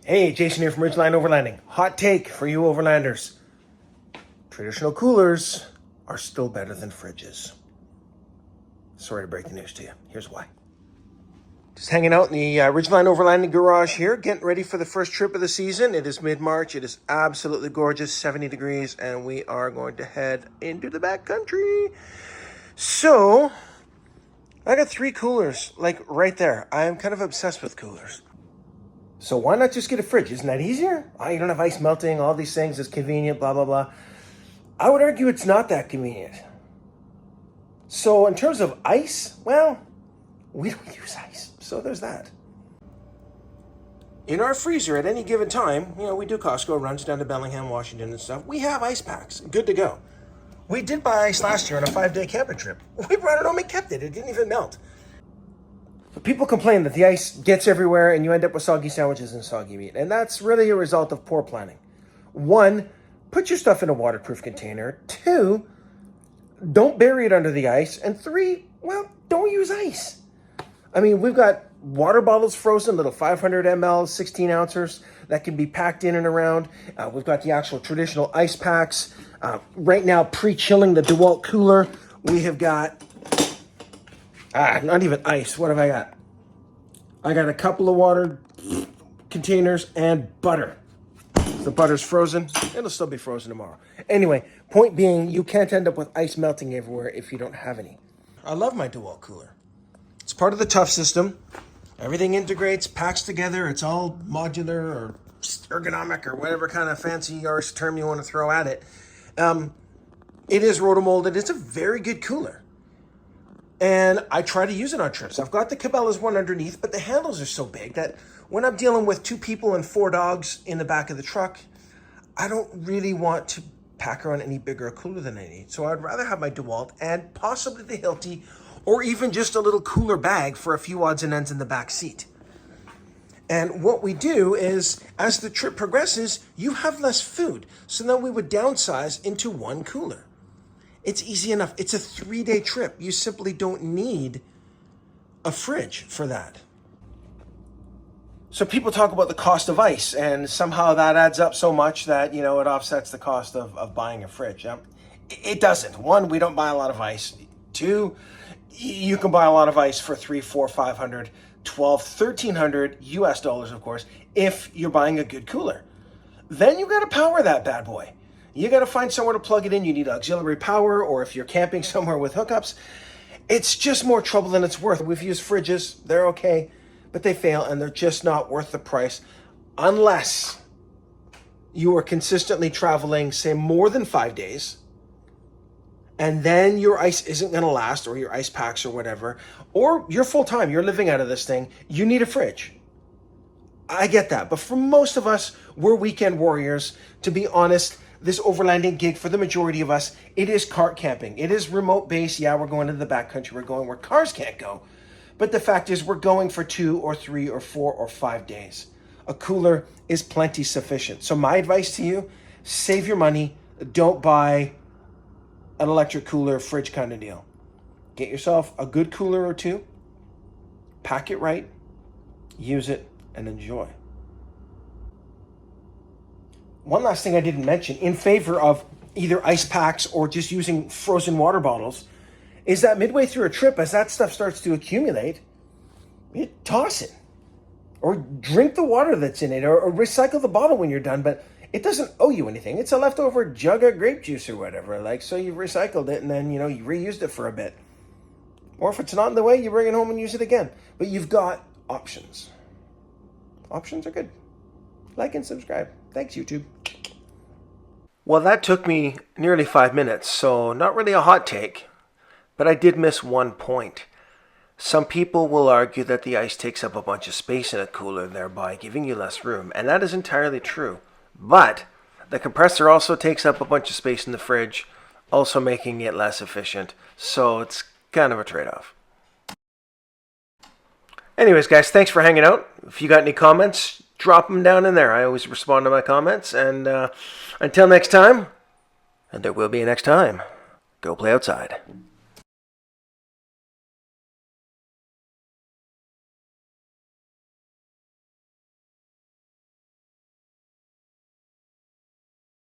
Hey, Jason here from Ridgeline Overlanding. Hot take for you overlanders. Traditional coolers are still better than fridges. Sorry to break the news to you. Here's why. Just hanging out in the Ridgeline Overlanding garage here, getting ready for the first trip of the season. It is mid-March. It is absolutely gorgeous, 70 degrees, and we are going to head into the backcountry. So, I got 3 coolers, like right there. I am kind of obsessed with coolers. So why not just get a fridge? Isn't that easier? Oh, you don't have ice melting, all these things, it's convenient, blah, blah, blah. I would argue it's not that convenient. So in terms of ice, well, we don't use ice. So there's that. In our freezer at any given time, we do Costco, runs down to Bellingham, Washington and stuff. We have ice packs, good to go. We did buy ice last year on a 5-day camping trip. We brought it home and kept it. It didn't even melt. People complain that the ice gets everywhere and you end up with soggy sandwiches and soggy meat. And that's really a result of poor planning. 1, put your stuff in a waterproof container. 2, don't bury it under the ice. And 3, well, don't use ice. I mean, we've got water bottles frozen, little 500 ml, 16 ounces that can be packed in and around. We've got the actual traditional ice packs. Right now, pre-chilling the DeWalt cooler, we have got not even ice. What have I got? I got a couple of water containers and butter. The butter's frozen. It'll still be frozen tomorrow. Anyway, point being, you can't end up with ice melting everywhere if you don't have any. I love my DeWalt cooler. It's part of the Tough system. Everything integrates, packs together. It's all modular or ergonomic or whatever kind of fancy arse term you want to throw at it. It is rotomolded. It's a very good cooler. And I try to use it on trips. I've got the Cabela's one underneath, but the handles are so big that when I'm dealing with 2 people and 4 dogs in the back of the truck, I don't really want to pack around any bigger a cooler than I need. So I'd rather have my DeWalt and possibly the Hilti, or even just a little cooler bag for a few odds and ends in the back seat. And what we do is, as the trip progresses, you have less food. So then we would downsize into 1 cooler. It's easy enough. It's a 3-day trip. You simply don't need a fridge for that. So people talk about the cost of ice, and somehow that adds up so much that, it offsets the cost of buying a fridge. It doesn't. 1, we don't buy a lot of ice. 2, you can buy a lot of ice for $300, $400, $500, $1,200, $1,300 US dollars, of course, if you're buying a good cooler. Then you got to power that bad boy. You got to find somewhere to plug it in. You need auxiliary power, or if you're camping somewhere with hookups, it's just more trouble than it's worth. We've used fridges. They're okay, but they fail, and they're just not worth the price unless you are consistently traveling, say, more than 5 days, and then your ice isn't going to last, or your ice packs or whatever, or you're full-time, you're living out of this thing, you need a fridge. I get that, but for most of us, we're weekend warriors. To be honest, this overlanding gig, for the majority of us, it is cart camping. It is remote base. Yeah, we're going to the backcountry. We're going where cars can't go. But the fact is, we're going for 2 or 3 or 4 or 5 days. A cooler is plenty sufficient. So my advice to you, save your money. Don't buy an electric cooler, fridge kind of deal. Get yourself a good cooler or 2. Pack it right. Use it and enjoy. One last thing I didn't mention in favor of either ice packs or just using frozen water bottles is that midway through a trip, as that stuff starts to accumulate, you toss it or drink the water that's in it, or recycle the bottle when you're done. But it doesn't owe you anything. It's a leftover jug of grape juice or whatever. So you've recycled it and then, you reused it for a bit. Or if it's not in the way, you bring it home and use it again. But you've got options. Options are good. Like and subscribe. Thanks, YouTube. Well, that took me nearly 5 minutes, so not really a hot take, but I did miss one point. Some people will argue that the ice takes up a bunch of space in a cooler, thereby giving you less room, and that is entirely true. But the compressor also takes up a bunch of space in the fridge, also making it less efficient, so it's kind of a trade-off. Anyways, guys, thanks for hanging out. If you got any comments, drop them down in there. I always respond to my comments. And until next time, and there will be a next time, go play outside.